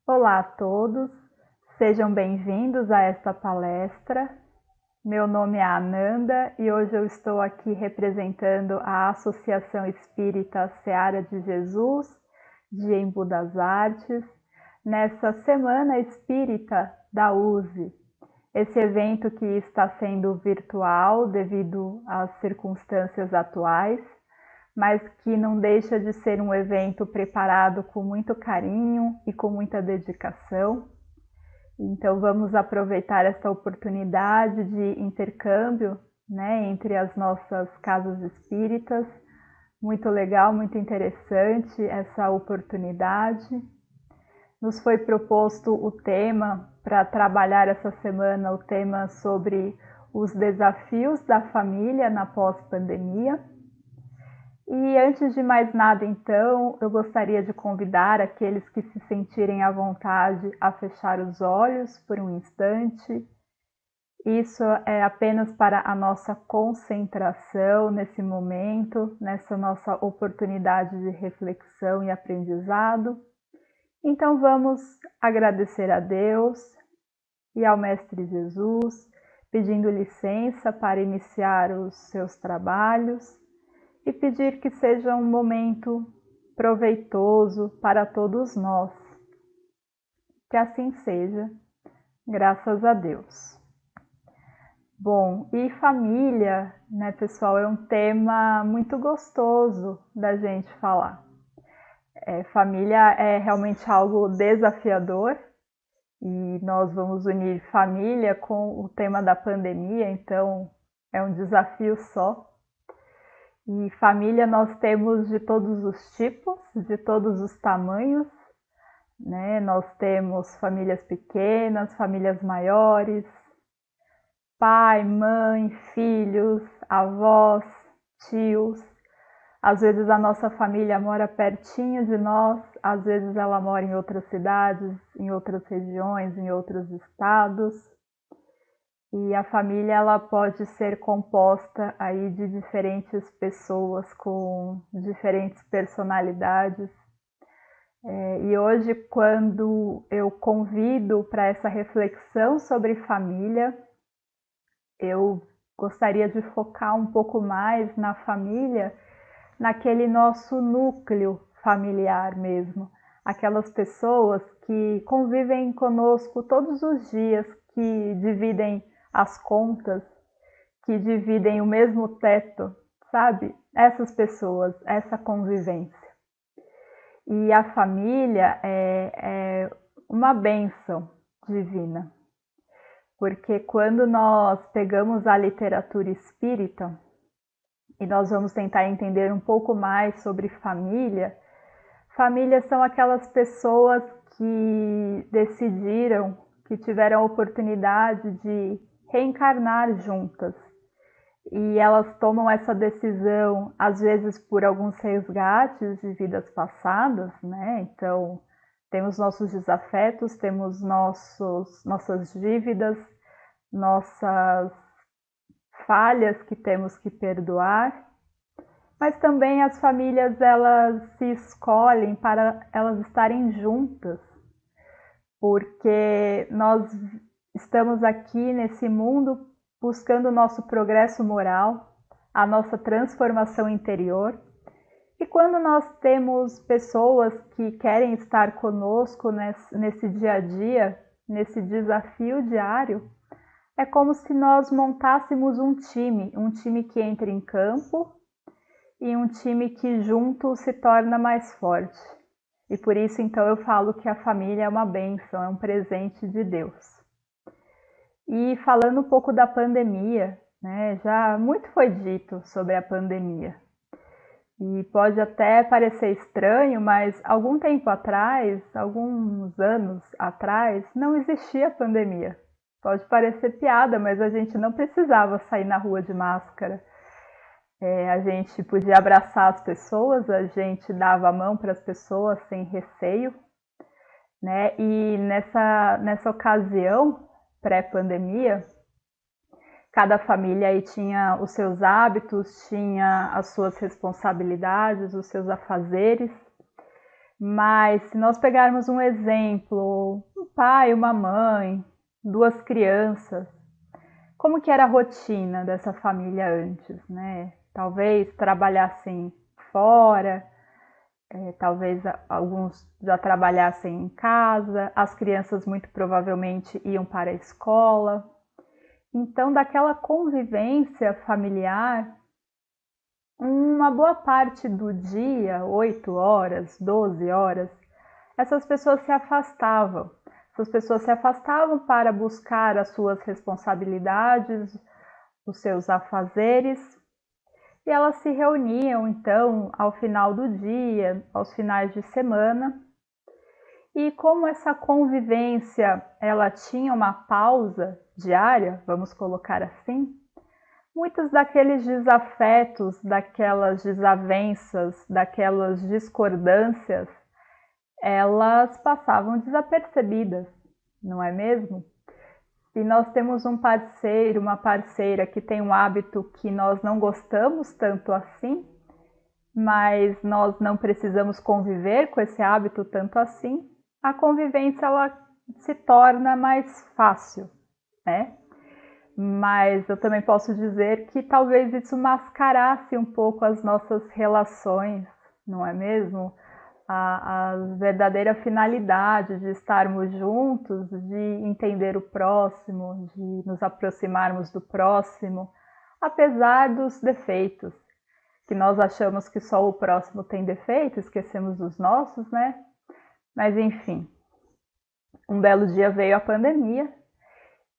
Olá a todos, sejam bem-vindos a esta palestra. Meu nome é Ananda e hoje eu estou aqui representando a Associação Espírita Seara de Jesus, de Embu das Artes, nessa Semana Espírita da USE. Esse evento que está sendo virtual devido às circunstâncias atuais, mas que não deixa de ser um evento preparado com muito carinho e com muita dedicação. Então vamos aproveitar essa oportunidade de intercâmbio, entre as nossas casas espíritas. Muito legal, muito interessante essa oportunidade. Nos foi proposto o tema para trabalhar essa semana, o tema sobre os desafios da família na pós-pandemia. E antes de mais nada, então, eu gostaria de convidar aqueles que se sentirem à vontade a fechar os olhos por um instante. Isso é apenas para a nossa concentração nesse momento, nessa nossa oportunidade de reflexão e aprendizado. Então vamos agradecer a Deus e ao Mestre Jesus, pedindo licença para iniciar os seus trabalhos e pedir que seja um momento proveitoso para todos nós. Que assim seja, graças a Deus. Bom, e família, pessoal, é um tema muito gostoso da gente falar. Família é realmente algo desafiador e nós vamos unir família com o tema da pandemia, então é um desafio só. E família nós temos de todos os tipos, de todos os tamanhos, Nós temos famílias pequenas, famílias maiores, pai, mãe, filhos, avós, tios. Às vezes a nossa família mora pertinho de nós, às vezes ela mora em outras cidades, em outras regiões, em outros estados. E a família ela pode ser composta aí de diferentes pessoas com diferentes personalidades. E hoje, quando eu convido para essa reflexão sobre família, eu gostaria de focar um pouco mais na família, naquele nosso núcleo familiar mesmo. Aquelas pessoas que convivem conosco todos os dias, que dividem as contas, que dividem o mesmo teto, sabe? Essas pessoas, essa convivência. E a família é uma bênção divina, porque quando nós pegamos a literatura espírita e nós vamos tentar entender um pouco mais sobre família, famílias são aquelas pessoas que decidiram, que tiveram a oportunidade de reencarnar juntas. E elas tomam essa decisão, às vezes por alguns resgates de vidas passadas, Então, temos nossos desafetos, temos nossas dívidas, nossas falhas que temos que perdoar, mas também as famílias elas se escolhem para elas estarem juntas, porque nós estamos aqui nesse mundo buscando o nosso progresso moral, a nossa transformação interior. E quando nós temos pessoas que querem estar conosco nesse dia a dia, nesse desafio diário, é como se nós montássemos um time que entra em campo e um time que junto se torna mais forte. E por isso, então, eu falo que a família é uma bênção, é um presente de Deus. E falando um pouco da pandemia, já muito foi dito sobre a pandemia. E pode até parecer estranho, mas algum tempo atrás, alguns anos atrás, não existia pandemia. Pode parecer piada, mas a gente não precisava sair na rua de máscara. A gente podia abraçar as pessoas, a gente dava a mão para as pessoas sem receio. E nessa ocasião, pré-pandemia, cada família aí tinha os seus hábitos, tinha as suas responsabilidades, os seus afazeres, Mas se nós pegarmos um exemplo, um pai, uma mãe, duas crianças, como que era a rotina dessa família antes, né? Talvez trabalhassem fora, talvez alguns já trabalhassem em casa, as crianças muito provavelmente iam para a escola. Então, daquela convivência familiar, uma boa parte do dia, 8 horas, 12 horas, essas pessoas se afastavam. Essas pessoas se afastavam para buscar as suas responsabilidades, os seus afazeres, e elas se reuniam então ao final do dia, aos finais de semana. E como essa convivência ela tinha uma pausa diária, vamos colocar assim, muitos daqueles desafetos, daquelas desavenças, daquelas discordâncias, elas passavam desapercebidas, não é mesmo? Se nós temos um parceiro, uma parceira que tem um hábito que nós não gostamos tanto assim, mas nós não precisamos conviver com esse hábito tanto assim, a convivência ela se torna mais fácil, né? Mas eu também posso dizer que talvez isso mascarasse um pouco as nossas relações, não é mesmo? A verdadeira finalidade de estarmos juntos, de entender o próximo, de nos aproximarmos do próximo, apesar dos defeitos, que nós achamos que só o próximo tem defeito, esquecemos dos nossos, né? Mas enfim, um belo dia veio a pandemia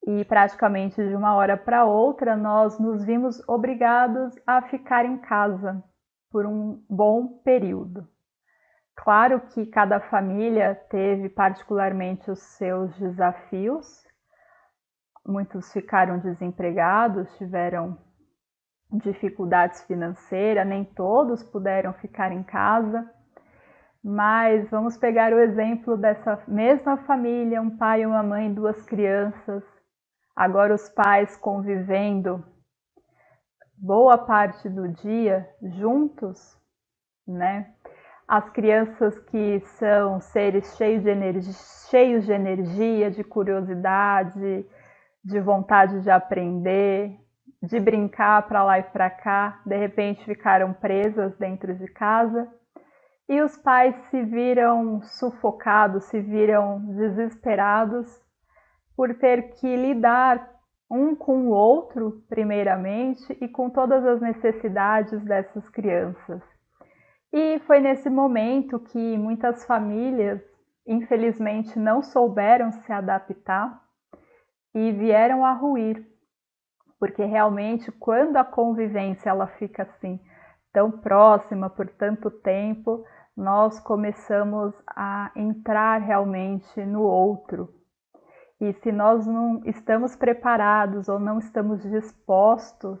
e praticamente de uma hora para outra nós nos vimos obrigados a ficar em casa por um bom período. Claro que cada família teve particularmente os seus desafios, muitos ficaram desempregados, tiveram dificuldades financeiras, nem todos puderam ficar em casa, mas vamos pegar o exemplo dessa mesma família, um pai e uma mãe, duas crianças, agora os pais convivendo boa parte do dia juntos, né? As crianças que são seres cheios de energia, de curiosidade, de vontade de aprender, de brincar para lá e para cá, de repente ficaram presas dentro de casa. E os pais se viram sufocados, se viram desesperados por ter que lidar um com o outro, primeiramente, e com todas as necessidades dessas crianças. E foi nesse momento que muitas famílias, infelizmente, não souberam se adaptar e vieram a ruir, porque realmente quando a convivência ela fica assim tão próxima por tanto tempo, nós começamos a entrar realmente no outro. E se nós não estamos preparados ou não estamos dispostos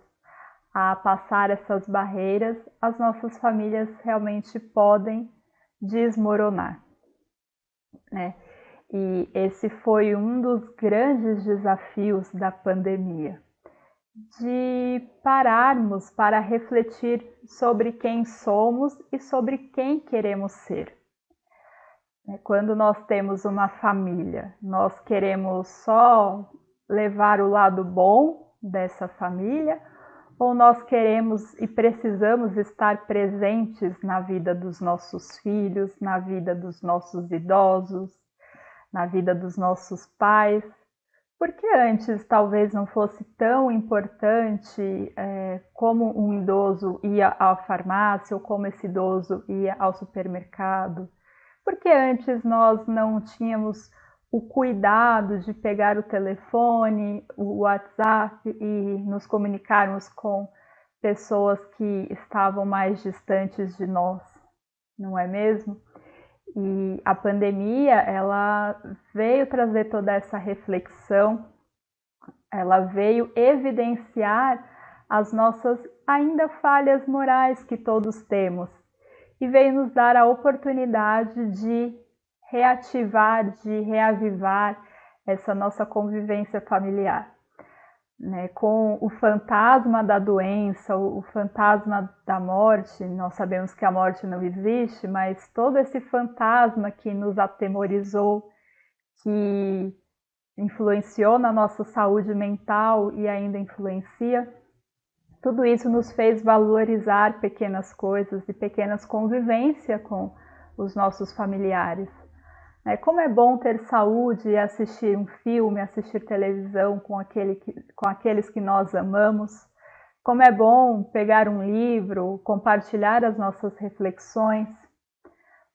a passar essas barreiras, as nossas famílias realmente podem desmoronar, né? E esse foi um dos grandes desafios da pandemia, de pararmos para refletir sobre quem somos e sobre quem queremos ser. Quando nós temos uma família, nós queremos só levar o lado bom dessa família, ou nós queremos e precisamos estar presentes na vida dos nossos filhos, na vida dos nossos idosos, na vida dos nossos pais? Porque antes talvez não fosse tão importante como um idoso ia à farmácia ou como esse idoso ia ao supermercado. Porque antes nós não tínhamos o cuidado de pegar o telefone, o WhatsApp e nos comunicarmos com pessoas que estavam mais distantes de nós, não é mesmo? E a pandemia, ela veio trazer toda essa reflexão, ela veio evidenciar as nossas ainda falhas morais que todos temos e veio nos dar a oportunidade de reativar, de reavivar essa nossa convivência familiar. né, com o fantasma da doença, o fantasma da morte. Nós sabemos que a morte não existe, mas todo esse fantasma que nos atemorizou, que influenciou na nossa saúde mental e ainda influencia, tudo isso nos fez valorizar pequenas coisas e pequenas convivências com os nossos familiares. Como é bom ter saúde e assistir um filme, assistir televisão com aqueles que nós amamos. Como é bom pegar um livro, compartilhar as nossas reflexões.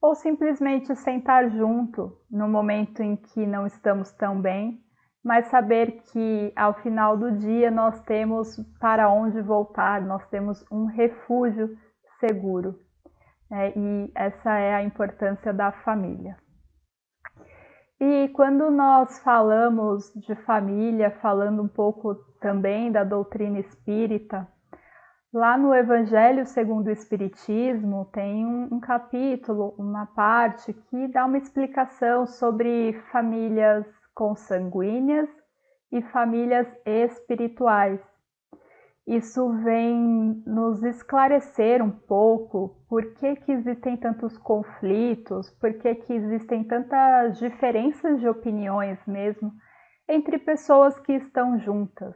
Ou simplesmente sentar junto no momento em que não estamos tão bem, mas saber que ao final do dia nós temos para onde voltar, nós temos um refúgio seguro. E essa é a importância da família. E quando nós falamos de família, falando um pouco também da doutrina espírita, lá no Evangelho segundo o Espiritismo tem um capítulo, uma parte que dá uma explicação sobre famílias consanguíneas e famílias espirituais. Isso vem nos esclarecer um pouco por que existem tantos conflitos, por que existem tantas diferenças de opiniões mesmo entre pessoas que estão juntas.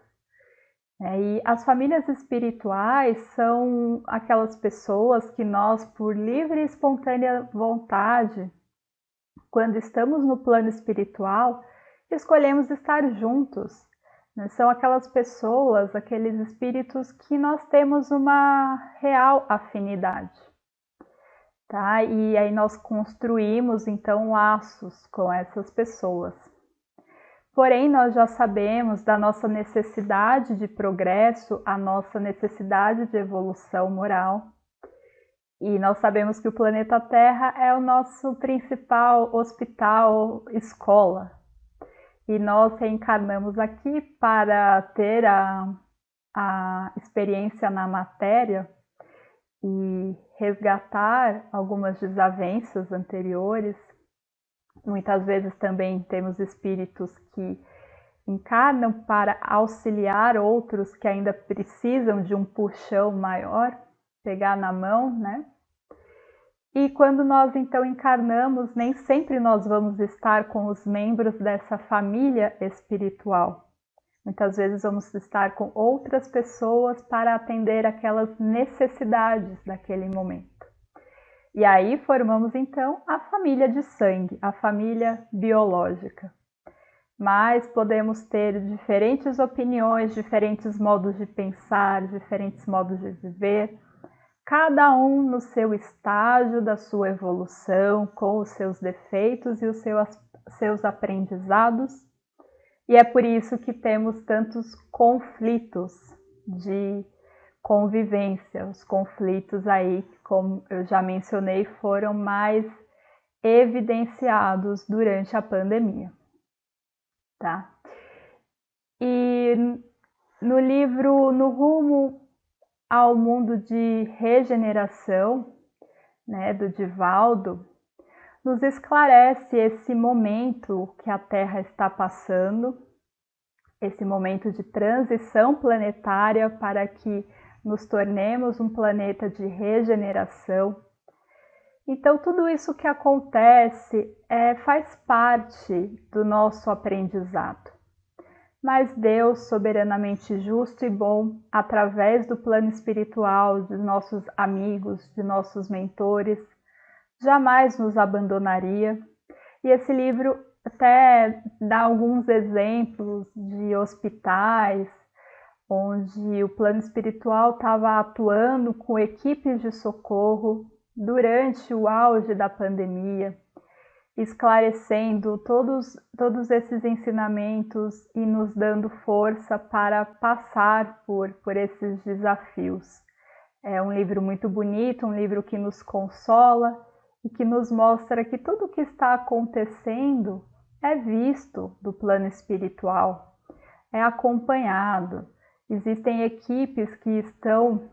E as famílias espirituais são aquelas pessoas que nós, por livre e espontânea vontade, quando estamos no plano espiritual, escolhemos estar juntos. São aquelas pessoas, aqueles espíritos que nós temos uma real afinidade. Tá? E aí nós construímos então laços com essas pessoas. Porém, nós já sabemos da nossa necessidade de progresso, a nossa necessidade de evolução moral. E nós sabemos que o planeta Terra é o nosso principal hospital, escola. E nós reencarnamos aqui para ter a experiência na matéria e resgatar algumas desavenças anteriores. Muitas vezes também temos espíritos que encarnam para auxiliar outros que ainda precisam de um puxão maior, pegar na mão, né? E quando nós então encarnamos, nem sempre nós vamos estar com os membros dessa família espiritual. Muitas vezes vamos estar com outras pessoas para atender aquelas necessidades daquele momento. E aí formamos então a família de sangue, a família biológica. Mas podemos ter diferentes opiniões, diferentes modos de pensar, diferentes modos de viver, cada um no seu estágio da sua evolução, com os seus defeitos e os seus aprendizados. E é por isso que temos tantos conflitos de convivência. Os conflitos aí, como eu já mencionei, foram mais evidenciados durante a pandemia. Tá? E no livro No Rumo ao Mundo de Regeneração, né, do Divaldo, nos esclarece esse momento que a Terra está passando, esse momento de transição planetária para que nos tornemos um planeta de regeneração. Então, tudo isso que acontece faz parte do nosso aprendizado. Mas Deus, soberanamente justo e bom, através do plano espiritual, de nossos amigos, de nossos mentores, jamais nos abandonaria. E esse livro até dá alguns exemplos de hospitais, onde o plano espiritual estava atuando com equipes de socorro durante o auge da pandemia, esclarecendo todos esses ensinamentos e nos dando força para passar por esses desafios. É um livro muito bonito, um livro que nos consola e que nos mostra que tudo o que está acontecendo é visto do plano espiritual, é acompanhado. Existem equipes que estão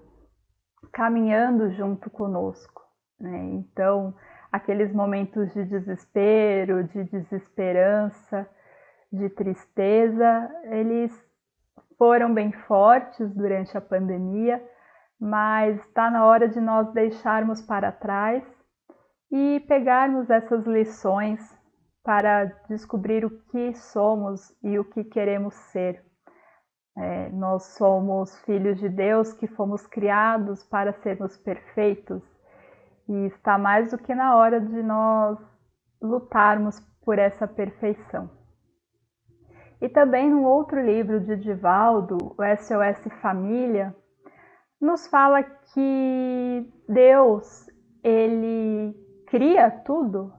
caminhando junto conosco, né? Então, aqueles momentos de desespero, de desesperança, de tristeza, eles foram bem fortes durante a pandemia, mas está na hora de nós deixarmos para trás e pegarmos essas lições para descobrir o que somos e o que queremos ser. Nós somos filhos de Deus que fomos criados para sermos perfeitos e está mais do que na hora de nós lutarmos por essa perfeição. E também no outro livro de Divaldo, o SOS Família, nos fala que Deus, ele cria tudo.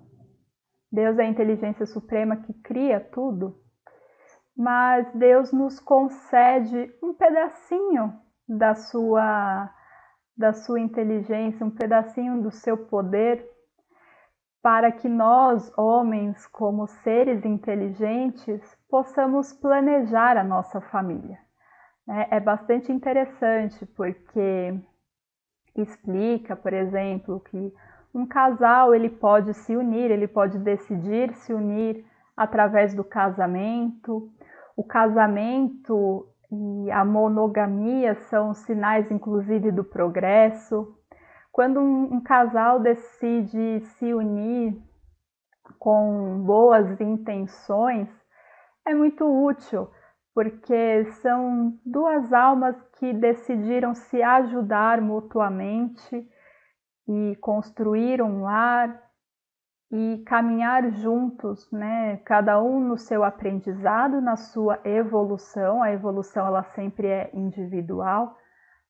Deus é a inteligência suprema que cria tudo. Mas Deus nos concede um pedacinho da sua inteligência, um pedacinho do seu poder, para que nós, homens, como seres inteligentes, possamos planejar a nossa família. É bastante interessante porque explica, por exemplo, que um casal ele pode se unir, ele pode decidir se unir através do casamento. O casamento e a monogamia são sinais, inclusive, do progresso. Quando um casal decide se unir com boas intenções, é muito útil, porque são duas almas que decidiram se ajudar mutuamente e construir um lar e caminhar juntos, né? Cada um no seu aprendizado, na sua evolução. A evolução ela sempre é individual,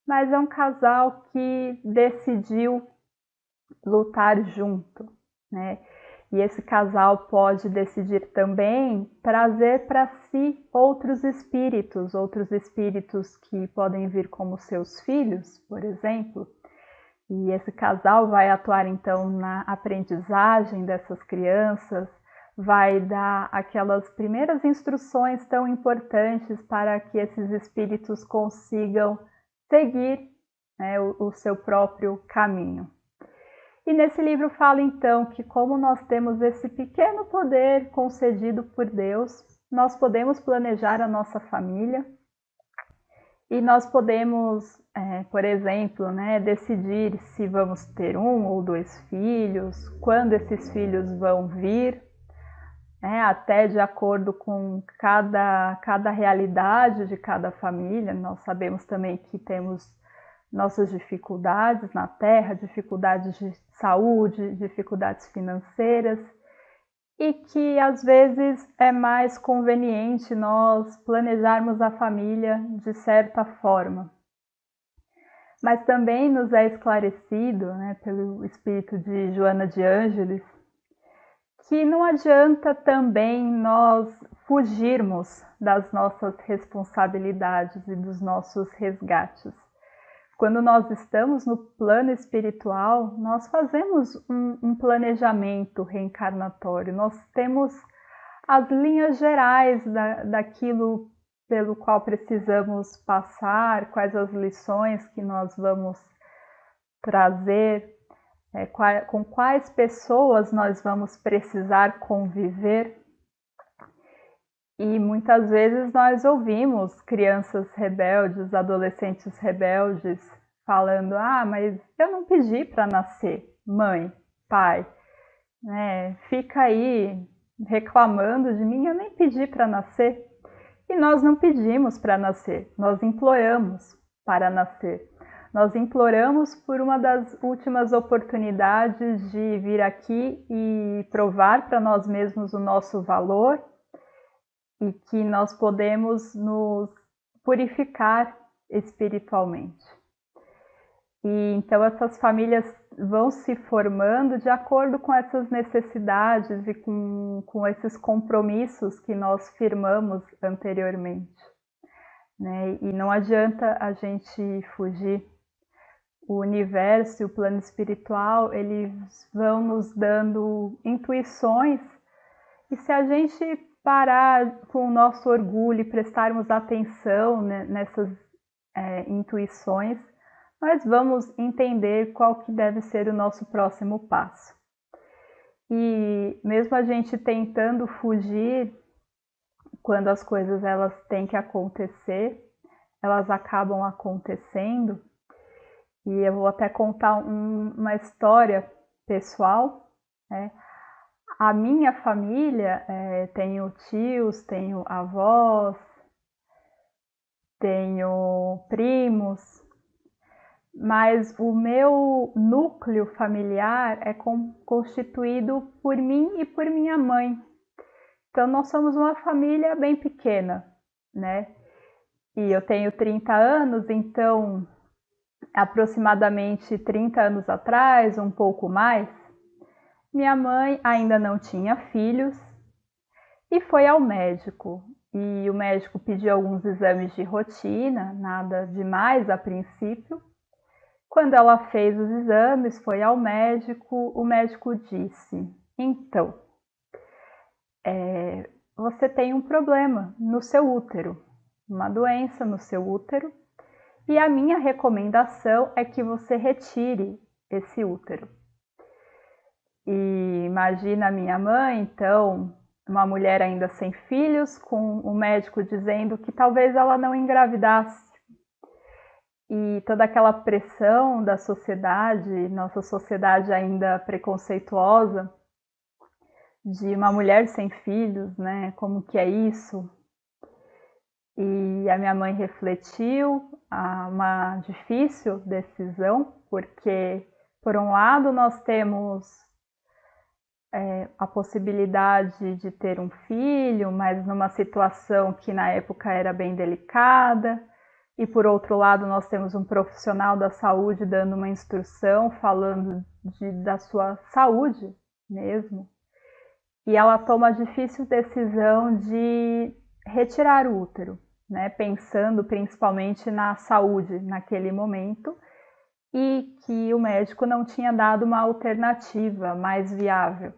mas é um casal que decidiu lutar junto, né? E esse casal pode decidir também trazer para si outros espíritos que podem vir como seus filhos, por exemplo. E esse casal vai atuar então na aprendizagem dessas crianças, vai dar aquelas primeiras instruções tão importantes para que esses espíritos consigam seguir, né, o seu próprio caminho. E nesse livro fala então que como nós temos esse pequeno poder concedido por Deus, nós podemos planejar a nossa família e nós podemos, por exemplo, né, decidir se vamos ter 1 ou 2 filhos, quando esses filhos vão vir, até de acordo com cada realidade de cada família. Nós sabemos também que temos nossas dificuldades na Terra, dificuldades de saúde, dificuldades financeiras, e que às vezes é mais conveniente nós planejarmos a família de certa forma. Mas também nos é esclarecido, né, pelo espírito de Joana de Ângeles, que não adianta também nós fugirmos das nossas responsabilidades e dos nossos resgates. Quando nós estamos no plano espiritual, nós fazemos um planejamento reencarnatório, nós temos as linhas gerais daquilo pelo qual precisamos passar, quais as lições que nós vamos trazer, com quais pessoas nós vamos precisar conviver. E muitas vezes nós ouvimos crianças rebeldes, adolescentes rebeldes, falando: mas eu não pedi para nascer, mãe, pai, né? Fica aí reclamando de mim, eu nem pedi para nascer. E nós não pedimos para nascer, nós imploramos para nascer. Nós imploramos por uma das últimas oportunidades de vir aqui e provar para nós mesmos o nosso valor, e que nós podemos nos purificar espiritualmente. E então essas famílias vão se formando de acordo com essas necessidades e com esses compromissos que nós firmamos anteriormente, né? E não adianta a gente fugir. O universo e o plano espiritual, eles vão nos dando intuições, e se a gente parar com o nosso orgulho e prestarmos atenção, né, nessas intuições, nós vamos entender qual que deve ser o nosso próximo passo. E mesmo a gente tentando fugir quando as coisas elas têm que acontecer, elas acabam acontecendo. E eu vou até contar uma história pessoal, né? A minha família, tenho tios, tenho avós, tenho primos, mas o meu núcleo familiar é constituído por mim e por minha mãe. Então nós somos uma família bem pequena, né? E eu tenho 30 anos, então aproximadamente 30 anos atrás, um pouco mais, minha mãe ainda não tinha filhos e foi ao médico. E o médico pediu alguns exames de rotina, nada demais a princípio. Quando ela fez os exames, foi ao médico, o médico disse: então, você tem um problema no seu útero, uma doença no seu útero, e a minha recomendação é que você retire esse útero. E imagina a minha mãe, então, uma mulher ainda sem filhos, com o médico dizendo que talvez ela não engravidasse. E toda aquela pressão da sociedade, nossa sociedade ainda preconceituosa, de uma mulher sem filhos, né? Como que é isso? E a minha mãe refletiu uma difícil decisão, porque, por um lado, nós temos a possibilidade de ter um filho, mas numa situação que na época era bem delicada. E por outro lado, nós temos um profissional da saúde dando uma instrução, falando da sua saúde mesmo. E ela toma a difícil decisão de retirar o útero, né? Pensando principalmente na saúde naquele momento, e que o médico não tinha dado uma alternativa mais viável.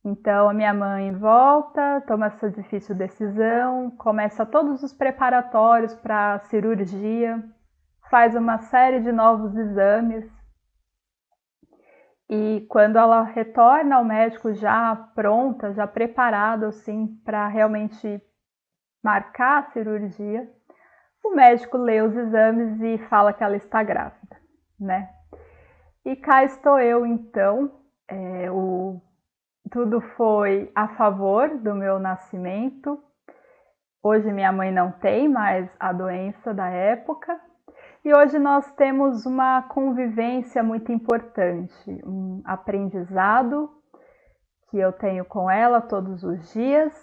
Então a minha mãe volta, toma essa difícil decisão, começa todos os preparatórios para a cirurgia, faz uma série de novos exames, e quando ela retorna ao médico já pronta, já preparada assim para realmente marcar a cirurgia, o médico lê os exames e fala que ela está grávida, né? E cá estou eu então, tudo foi a favor do meu nascimento. Hoje minha mãe não tem mais a doença da época. E hoje nós temos uma convivência muito importante, um aprendizado que eu tenho com ela todos os dias,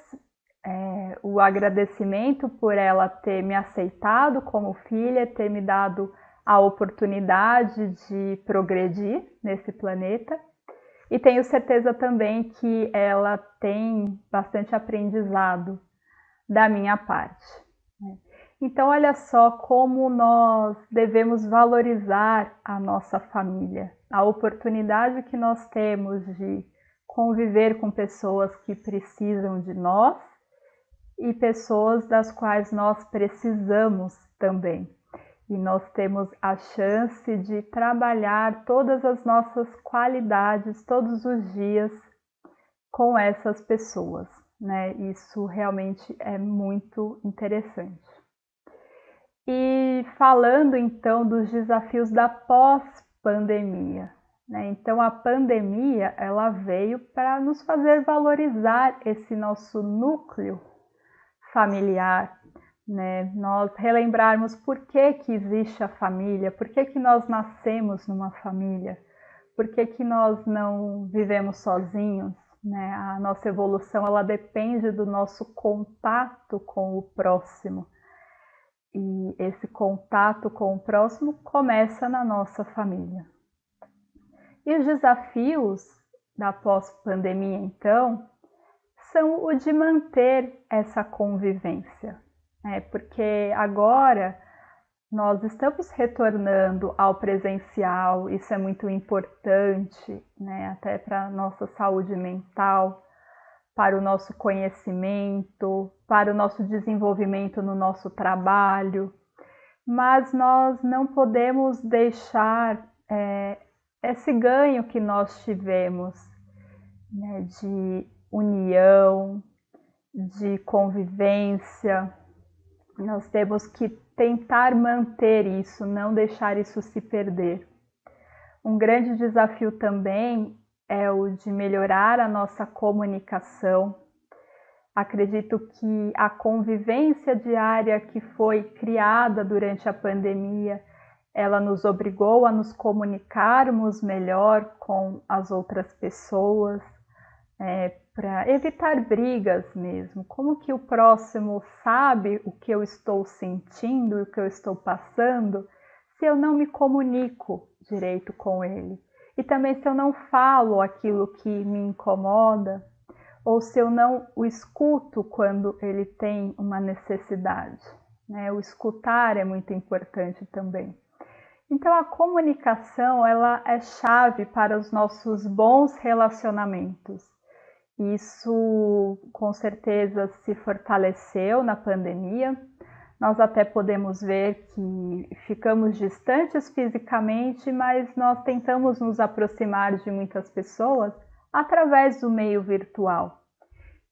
o agradecimento por ela ter me aceitado como filha, ter me dado a oportunidade de progredir nesse planeta. E tenho certeza também que ela tem bastante aprendizado da minha parte. Então, olha só como nós devemos valorizar a nossa família, a oportunidade que nós temos de conviver com pessoas que precisam de nós e pessoas das quais nós precisamos também. E nós temos a chance de trabalhar todas as nossas qualidades todos os dias com essas pessoas, né? Isso realmente é muito interessante. E falando então dos desafios da pós-pandemia, né? Então a pandemia ela veio para nos fazer valorizar esse nosso núcleo familiar, né? Nós relembrarmos por que existe a família, por que nós nascemos numa família, por que nós não vivemos sozinhos, né? A nossa evolução ela depende do nosso contato com o próximo. E esse contato com o próximo começa na nossa família. E os desafios da pós-pandemia, então, são o de manter essa convivência, né? Porque agora nós estamos retornando ao presencial, isso é muito importante, né? Até para a nossa saúde mental, para o nosso conhecimento, para o nosso desenvolvimento no nosso trabalho, mas nós não podemos deixar esse ganho que nós tivemos, né, de união, de convivência. Nós temos que tentar manter isso, não deixar isso se perder. Um grande desafio também é o de melhorar a nossa comunicação. Acredito que a convivência diária que foi criada durante a pandemia, ela nos obrigou a nos comunicarmos melhor com as outras pessoas, para evitar brigas mesmo. Como que o próximo sabe o que eu estou sentindo e o que eu estou passando se eu não me comunico direito com ele? E também se eu não falo aquilo que me incomoda, ou se eu não o escuto quando ele tem uma necessidade. O escutar é muito importante também. Então a comunicação, ela é chave para os nossos bons relacionamentos. Isso com certeza se fortaleceu na pandemia. Nós até podemos ver que ficamos distantes fisicamente, mas nós tentamos nos aproximar de muitas pessoas através do meio virtual.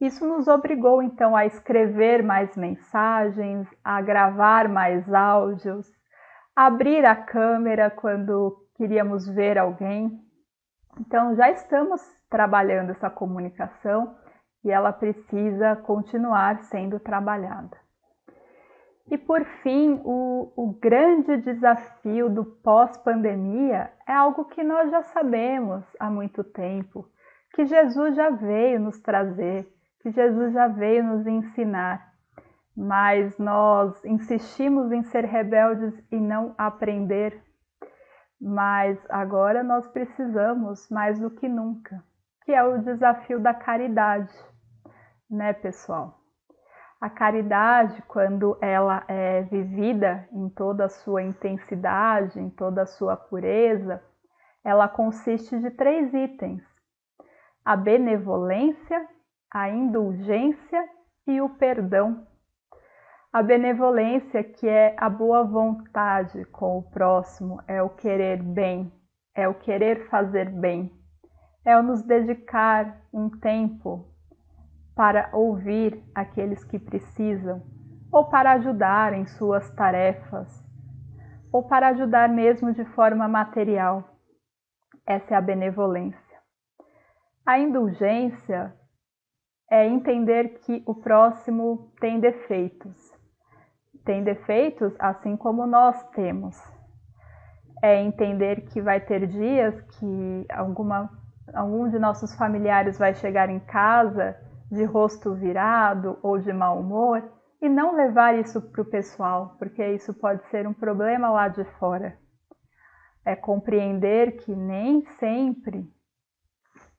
Isso nos obrigou então a escrever mais mensagens, a gravar mais áudios, a abrir a câmera quando queríamos ver alguém. Então já estamos trabalhando essa comunicação e ela precisa continuar sendo trabalhada. E por fim, o grande desafio do pós-pandemia é algo que nós já sabemos há muito tempo, que Jesus já veio nos trazer, que Jesus já veio nos ensinar, mas nós insistimos em ser rebeldes e não aprender. Mas agora nós precisamos mais do que nunca, que é o desafio da caridade, né, pessoal? A caridade, quando ela é vivida em toda a sua intensidade, em toda a sua pureza, ela consiste de 3 itens: a benevolência, a indulgência e o perdão. A benevolência, que é a boa vontade com o próximo, é o querer bem, é o querer fazer bem, é o nos dedicar um tempo para ouvir aqueles que precisam, ou para ajudar em suas tarefas, ou para ajudar mesmo de forma material. Essa é a benevolência. A indulgência é entender que o próximo tem defeitos. Tem defeitos assim como nós temos. É entender que vai ter dias que algum de nossos familiares vai chegar em casa de rosto virado ou de mau humor e não levar isso para o pessoal, porque isso pode ser um problema lá de fora. É compreender que nem sempre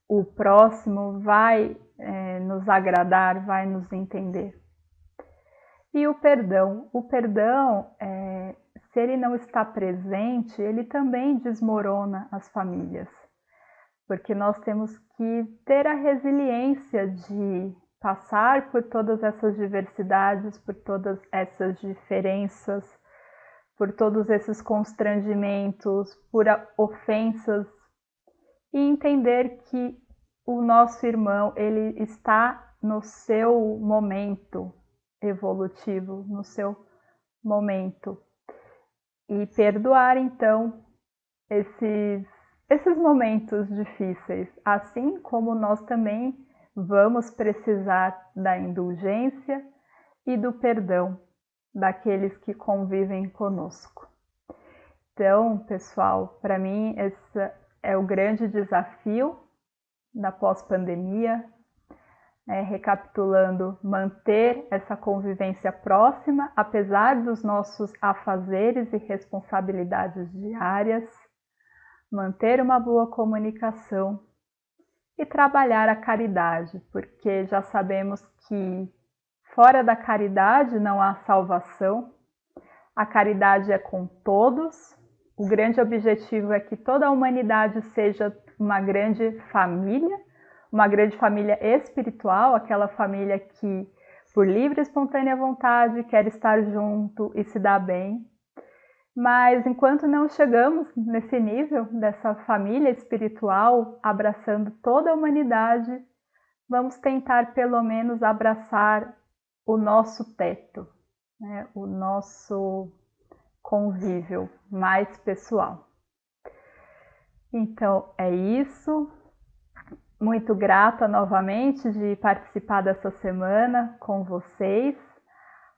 o próximo vai nos agradar, vai nos entender. E o perdão. O perdão, se ele não está presente, ele também desmorona as famílias. Porque nós temos que ter a resiliência de passar por todas essas diversidades, por todas essas diferenças, por todos esses constrangimentos, por ofensas, e entender que o nosso irmão, ele está no seu momento evolutivo, no seu momento. E perdoar, então, esses momentos difíceis, assim como nós também vamos precisar da indulgência e do perdão daqueles que convivem conosco. Então, pessoal, para mim esse é o grande desafio da pós-pandemia, recapitulando, manter essa convivência próxima, apesar dos nossos afazeres e responsabilidades diárias, manter uma boa comunicação e trabalhar a caridade, porque já sabemos que fora da caridade não há salvação. A caridade é com todos. O grande objetivo é que toda a humanidade seja uma grande família espiritual, aquela família que, por livre e espontânea vontade, quer estar junto e se dar bem. Mas enquanto não chegamos nesse nível dessa família espiritual, abraçando toda a humanidade, vamos tentar pelo menos abraçar o nosso teto, o nosso convívio mais pessoal. Então é isso. Muito grata novamente de participar dessa semana com vocês.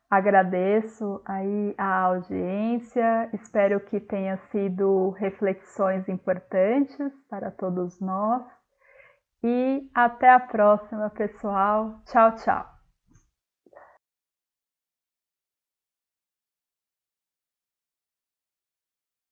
Agradeço aí a audiência, espero que tenha sido reflexões importantes para todos nós. E até a próxima, pessoal. Tchau, tchau.